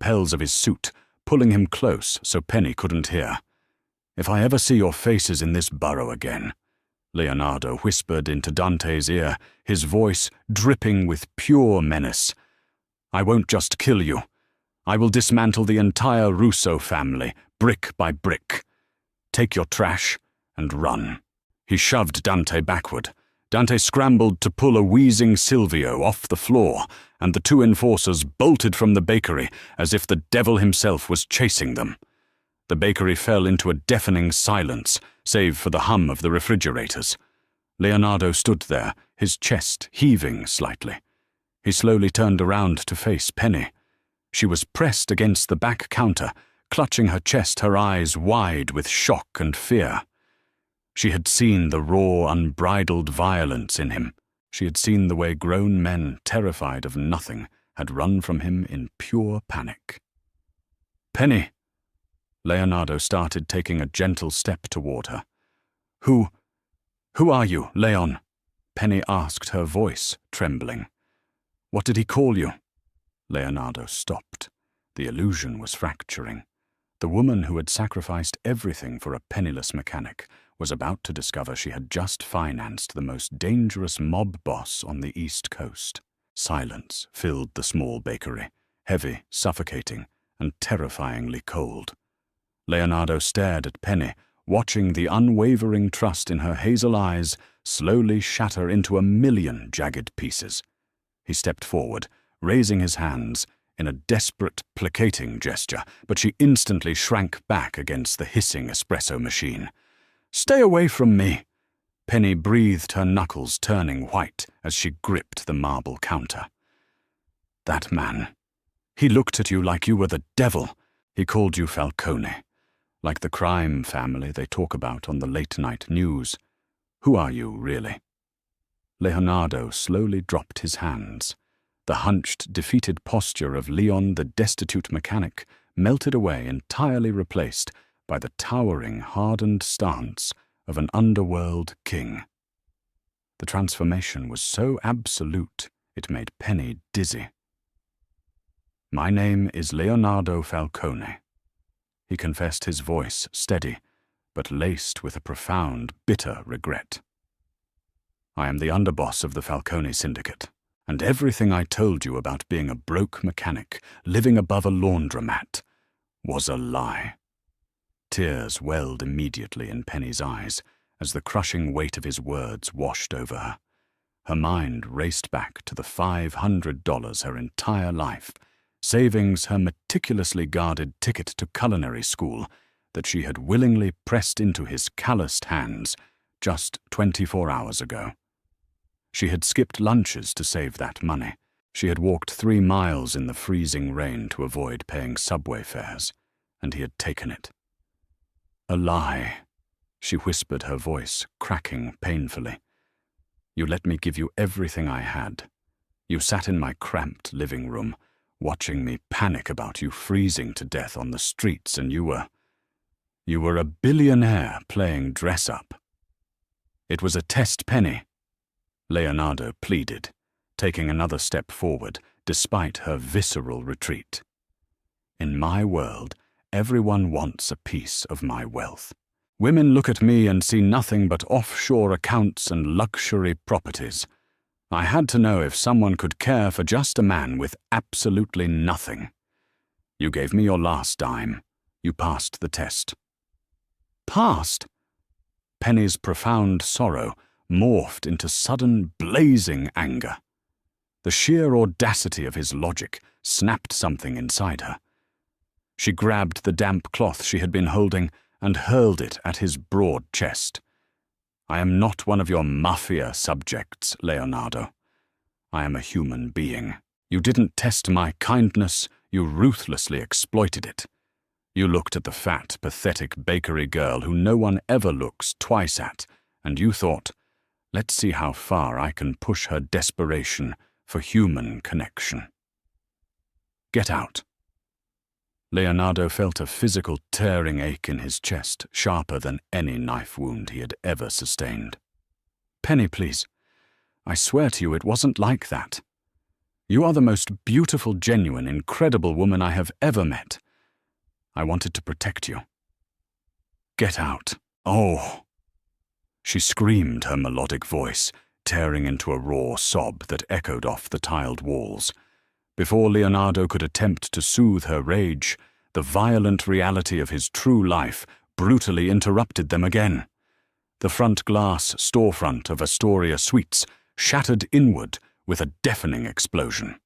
lapels of his suit, pulling him close so Penny couldn't hear. "If I ever see your faces in this burrow again," Leonardo whispered into Dante's ear, his voice dripping with pure menace, "I won't just kill you. I will dismantle the entire Russo family, brick by brick. Take your trash and run." He shoved Dante backward. Dante scrambled to pull a wheezing Silvio off the floor, and the two enforcers bolted from the bakery as if the devil himself was chasing them. The bakery fell into a deafening silence, save for the hum of the refrigerators. Leonardo stood there, his chest heaving slightly. He slowly turned around to face Penny. She was pressed against the back counter, clutching her chest, her eyes wide with shock and fear. She had seen the raw, unbridled violence in him. She had seen the way grown men, terrified of nothing, had run from him in pure panic. "Penny!" Leonardo started taking a gentle step toward her. Who are you, Leon?" Penny asked, her voice trembling. "What did he call you?" Leonardo stopped. The illusion was fracturing. The woman who had sacrificed everything for a penniless mechanic was about to discover she had just financed the most dangerous mob boss on the East Coast. Silence filled the small bakery, heavy, suffocating, and terrifyingly cold. Leonardo stared at Penny, watching the unwavering trust in her hazel eyes slowly shatter into a million jagged pieces. He stepped forward, raising his hands in a desperate, placating gesture, but she instantly shrank back against the hissing espresso machine. "Stay away from me!" Penny breathed, her knuckles turning white as she gripped the marble counter. "That man. He looked at you like you were the devil. He called you Falcone, like the crime family they talk about on the late-night news. Who are you, really?" Leonardo slowly dropped his hands. The hunched, defeated posture of Leon the destitute mechanic melted away, entirely replaced by the towering, hardened stance of an underworld king. The transformation was so absolute it made Penny dizzy. "My name is Leonardo Falcone," he confessed, his voice steady, but laced with a profound, bitter regret. "I am the underboss of the Falcone Syndicate, and everything I told you about being a broke mechanic living above a laundromat was a lie." Tears welled immediately in Penny's eyes as the crushing weight of his words washed over her. Her mind raced back to the $500 her entire life, savings her meticulously guarded ticket to culinary school that she had willingly pressed into his calloused hands just 24 hours ago. She had skipped lunches to save that money. She had walked 3 miles in the freezing rain to avoid paying subway fares, and he had taken it. "A lie," she whispered, her voice cracking painfully. "You let me give you everything I had. You sat in my cramped living room, watching me panic about you freezing to death on the streets, and you were a billionaire playing dress-up." "It was a test, Penny," Leonardo pleaded, taking another step forward despite her visceral retreat. "In my world, everyone wants a piece of my wealth. Women look at me and see nothing but offshore accounts and luxury properties. I had to know if someone could care for just a man with absolutely nothing. You gave me your last dime. You passed the test." "Passed?" Penny's profound sorrow morphed into sudden, blazing anger. The sheer audacity of his logic snapped something inside her. She grabbed the damp cloth she had been holding and hurled it at his broad chest. "I am not one of your Mafia subjects, Leonardo. I am a human being. You didn't test my kindness, you ruthlessly exploited it. You looked at the fat, pathetic bakery girl who no one ever looks twice at, and you thought, let's see how far I can push her desperation for human connection. Get out." Leonardo felt a physical tearing ache in his chest, sharper than any knife wound he had ever sustained. "Penny, please. I swear to you it wasn't like that." You are the most beautiful, genuine, incredible woman I have ever met. I wanted to protect you. Get out. Oh! She screamed, her melodic voice tearing into a raw sob that echoed off the tiled walls. Before Leonardo could attempt to soothe her rage, the violent reality of his true life brutally interrupted them again. The front glass storefront of Astoria Suites shattered inward with a deafening explosion.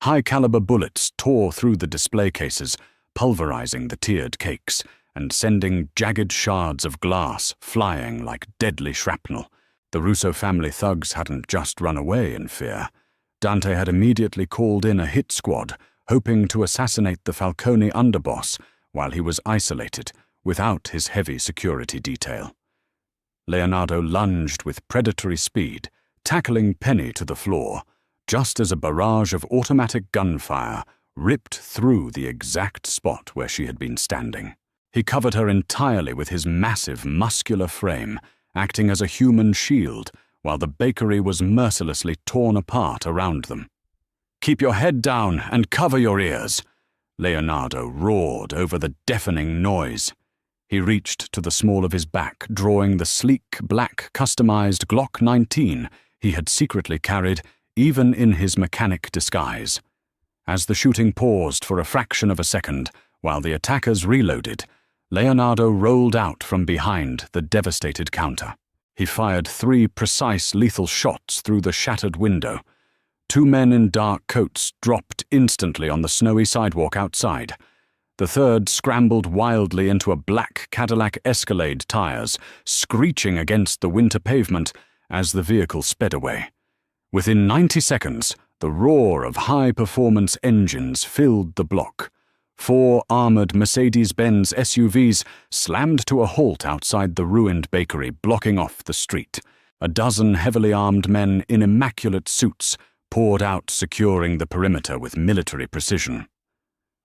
High-caliber bullets tore through the display cases, pulverizing the tiered cakes and sending jagged shards of glass flying like deadly shrapnel. The Russo family thugs hadn't just run away in fear. Dante had immediately called in a hit squad, hoping to assassinate the Falcone underboss while he was isolated, without his heavy security detail. Leonardo lunged with predatory speed, tackling Penny to the floor, just as a barrage of automatic gunfire ripped through the exact spot where she had been standing. He covered her entirely with his massive, muscular frame, acting as a human shield, while the bakery was mercilessly torn apart around them. "Keep your head down and cover your ears," Leonardo roared over the deafening noise. He reached to the small of his back, drawing the sleek, black, customized Glock 19 he had secretly carried even in his mechanic disguise. As the shooting paused for a fraction of a second, while the attackers reloaded, Leonardo rolled out from behind the devastated counter. He fired 3 precise, lethal shots through the shattered window. 2 men in dark coats dropped instantly on the snowy sidewalk outside. The third scrambled wildly into a black Cadillac Escalade tires, screeching against the winter pavement as the vehicle sped away. Within 90 seconds, the roar of high-performance engines filled the block. 4 armored Mercedes-Benz SUVs slammed to a halt outside the ruined bakery, blocking off the street. A dozen heavily armed men in immaculate suits poured out, securing the perimeter with military precision.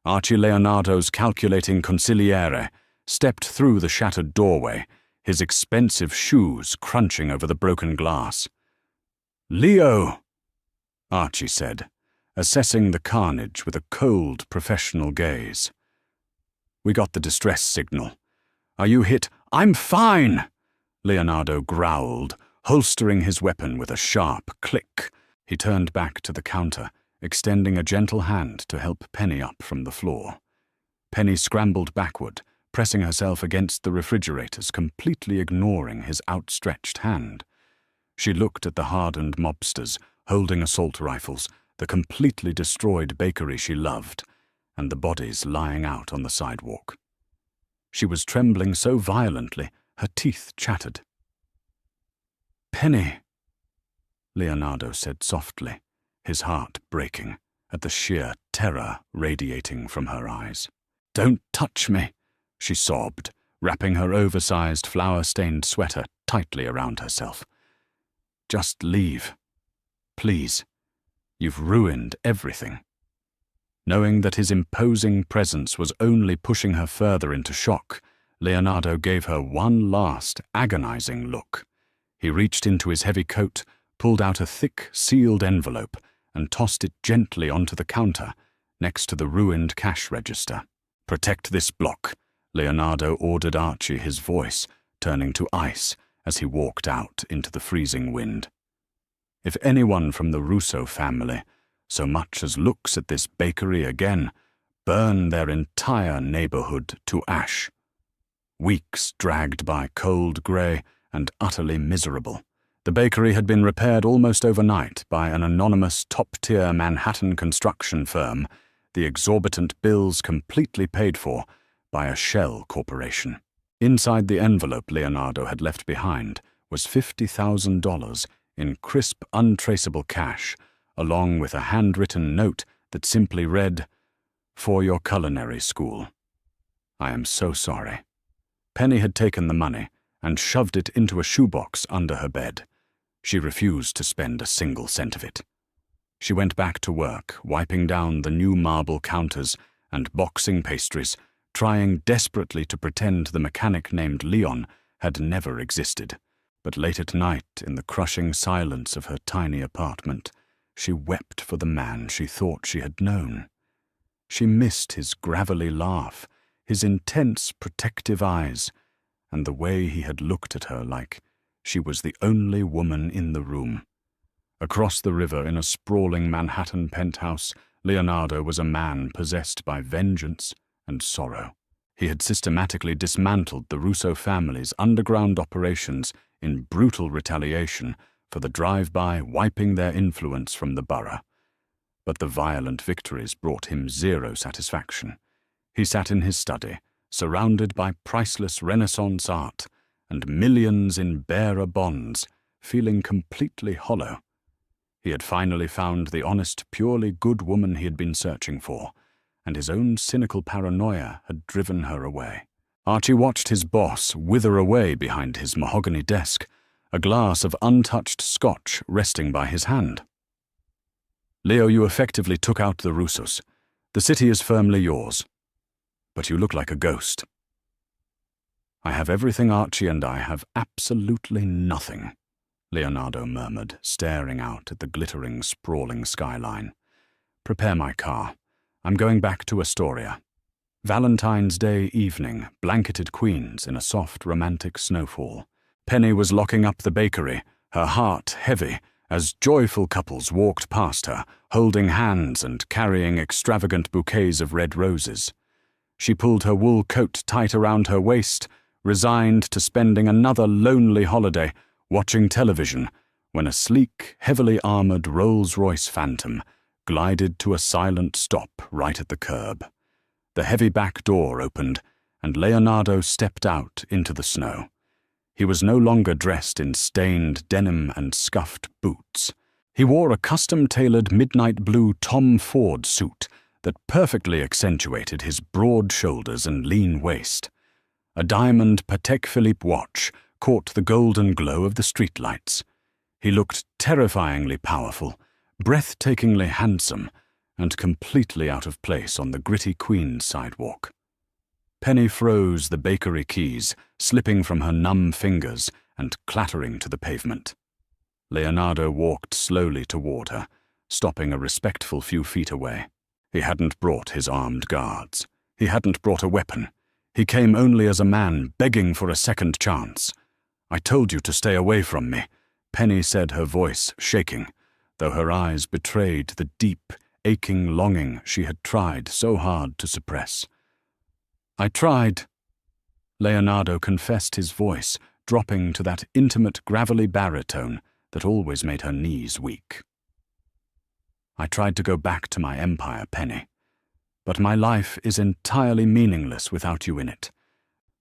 Archie Leonardo's calculating consigliere stepped through the shattered doorway, his expensive shoes crunching over the broken glass. "Leo," Archie said, assessing the carnage with a cold, professional gaze. "We got the distress signal. Are you hit?" "I'm fine," Leonardo growled, holstering his weapon with a sharp click. He turned back to the counter, extending a gentle hand to help Penny up from the floor. Penny scrambled backward, pressing herself against the refrigerators, completely ignoring his outstretched hand. She looked at the hardened mobsters, holding assault rifles, the completely destroyed bakery she loved, and the bodies lying out on the sidewalk. She was trembling so violently, her teeth chattered. "Penny," Leonardo said softly, his heart breaking at the sheer terror radiating from her eyes. "Don't touch me," she sobbed, wrapping her oversized, flour-stained sweater tightly around herself. "Just leave. Please. You've ruined everything." Knowing that his imposing presence was only pushing her further into shock, Leonardo gave her one last, agonizing look. He reached into his heavy coat, pulled out a thick, sealed envelope, and tossed it gently onto the counter, next to the ruined cash register. "Protect this block," Leonardo ordered Archie, his voice turning to ice as he walked out into the freezing wind. "If anyone from the Russo family so much as looks at this bakery again, burn their entire neighborhood to ash." Weeks dragged by, cold, gray, and utterly miserable. The bakery had been repaired almost overnight by an anonymous top-tier Manhattan construction firm, the exorbitant bills completely paid for by a shell corporation. Inside the envelope Leonardo had left behind was $50,000 in crisp, untraceable cash, along with a handwritten note that simply read, "For your culinary school. I am so sorry." Penny had taken the money and shoved it into a shoebox under her bed. She refused to spend a single cent of it. She went back to work, wiping down the new marble counters and boxing pastries, trying desperately to pretend the mechanic named Leon had never existed. But late at night, in the crushing silence of her tiny apartment, She wept for the man she thought she had known. She missed his gravelly laugh, his intense, protective eyes, and the way he had looked at her like she was the only woman in the room. Across the river in a sprawling Manhattan penthouse, Leonardo was a man possessed by vengeance and sorrow. He had systematically dismantled the Russo family's underground operations in brutal retaliation for the drive-by wiping their influence from the borough. But the violent victories brought him zero satisfaction. He sat in his study, surrounded by priceless Renaissance art and millions in bearer bonds, feeling completely hollow. He had finally found the honest, purely good woman he had been searching for, and his own cynical paranoia had driven her away. Archie watched his boss wither away behind his mahogany desk, a glass of untouched scotch resting by his hand. "Leo, you effectively took out the Russos. The city is firmly yours. But you look like a ghost." "I have everything, Archie, and I have absolutely nothing," Leonardo murmured, staring out at the glittering, sprawling skyline. "Prepare my car. I'm going back to Astoria." Valentine's Day evening blanketed Queens in a soft, romantic snowfall. Penny was locking up the bakery, her heart heavy, as joyful couples walked past her, holding hands and carrying extravagant bouquets of red roses. She pulled her wool coat tight around her waist, resigned to spending another lonely holiday watching television, when a sleek, heavily armored Rolls-Royce Phantom glided to a silent stop right at the curb. The heavy back door opened, and Leonardo stepped out into the snow. He was no longer dressed in stained denim and scuffed boots. He wore a custom-tailored midnight blue Tom Ford suit that perfectly accentuated his broad shoulders and lean waist. A diamond Patek Philippe watch caught the golden glow of the streetlights. He looked terrifyingly powerful, breathtakingly handsome, and completely out of place on the gritty Queens sidewalk. Penny froze the bakery keys, slipping from her numb fingers and clattering to the pavement. Leonardo walked slowly toward her, stopping a respectful few feet away. He hadn't brought his armed guards. He hadn't brought a weapon. He came only as a man begging for a second chance. "I told you to stay away from me," Penny said, her voice shaking, though her eyes betrayed the deep, aching longing she had tried so hard to suppress. "I tried," Leonardo confessed, his voice dropping to that intimate, gravelly baritone that always made her knees weak. "I tried to go back to my empire, Penny. But my life is entirely meaningless without you in it.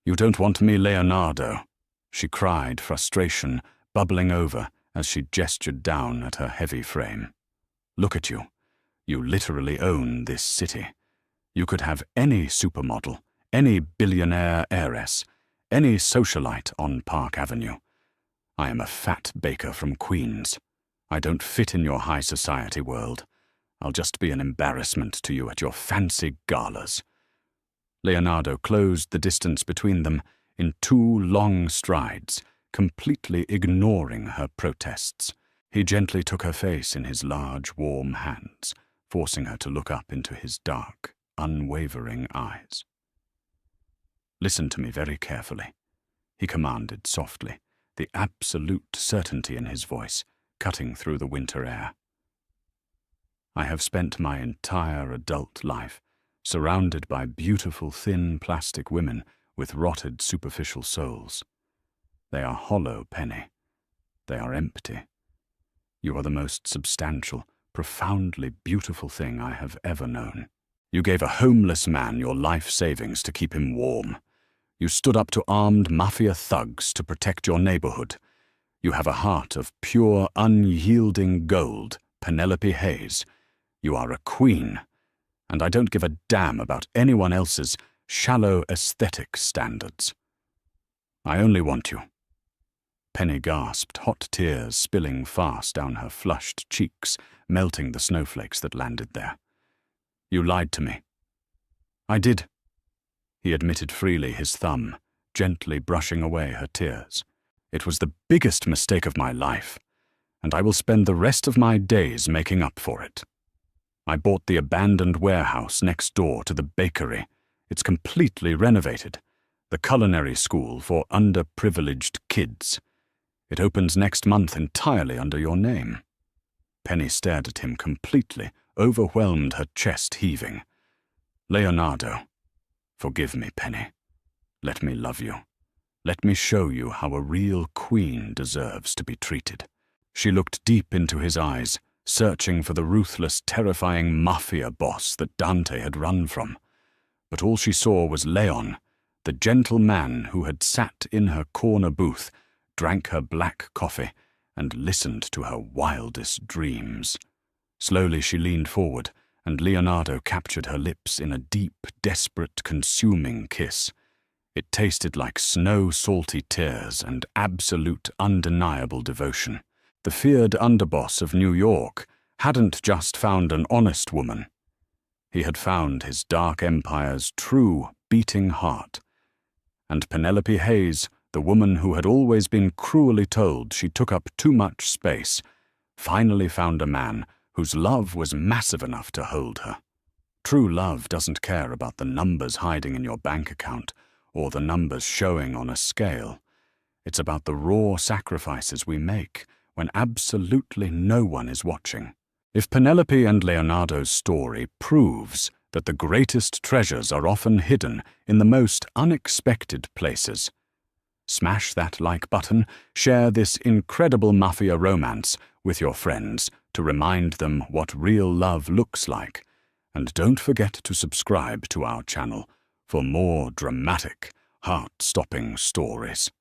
You don't want me, Leonardo," she cried, frustration bubbling over as she gestured down at her heavy frame. "Look at you. You literally own this city. You could have any supermodel, any billionaire heiress, any socialite on Park Avenue. I am a fat baker from Queens. I don't fit in your high society world. I'll just be an embarrassment to you at your fancy galas." Leonardo closed the distance between them in 2 long strides, completely ignoring her protests. He gently took her face in his large, warm hands, forcing her to look up into his dark, unwavering eyes. "Listen to me very carefully," he commanded softly, the absolute certainty in his voice cutting through the winter air. "I have spent my entire adult life surrounded by beautiful, thin plastic women with rotted, superficial souls. They are hollow, Penny. They are empty. You are the most substantial, profoundly beautiful thing I have ever known. You gave a homeless man your life savings to keep him warm. You stood up to armed Mafia thugs to protect your neighborhood. You have a heart of pure, unyielding gold, Penelope Hayes. You are a queen, and I don't give a damn about anyone else's shallow aesthetic standards. I only want you." Penny gasped, hot tears spilling fast down her flushed cheeks, melting the snowflakes that landed there. "You lied to me." "I did," he admitted freely, his thumb gently brushing away her tears. "It was the biggest mistake of my life. and I will spend the rest of my days making up for it. I bought the abandoned warehouse next door to the bakery. It's completely renovated. The culinary school for underprivileged kids. It opens next month entirely under your name." Penny stared at him completely, overwhelmed, her chest heaving. "Leonardo, forgive me, Penny. Let me love you. Let me show you how a real queen deserves to be treated." She looked deep into his eyes, searching for the ruthless, terrifying Mafia boss that Dante had run from. But all she saw was Leon, the gentle man who had sat in her corner booth, drank her black coffee, and listened to her wildest dreams. Slowly she leaned forward, and Leonardo captured her lips in a deep, desperate, consuming kiss. It tasted like snow-salty tears and absolute, undeniable devotion. The feared underboss of New York hadn't just found an honest woman. He had found his dark empire's true, beating heart. And Penelope Hayes, the woman who had always been cruelly told she took up too much space, finally found a man whose love was massive enough to hold her. True love doesn't care about the numbers hiding in your bank account or the numbers showing on a scale. It's about the raw sacrifices we make when absolutely no one is watching. If Penelope and Leonardo's story proves that the greatest treasures are often hidden in the most unexpected places, smash that like button, share this incredible Mafia romance with your friends to remind them what real love looks like, and don't forget to subscribe to our channel for more dramatic, heart-stopping stories.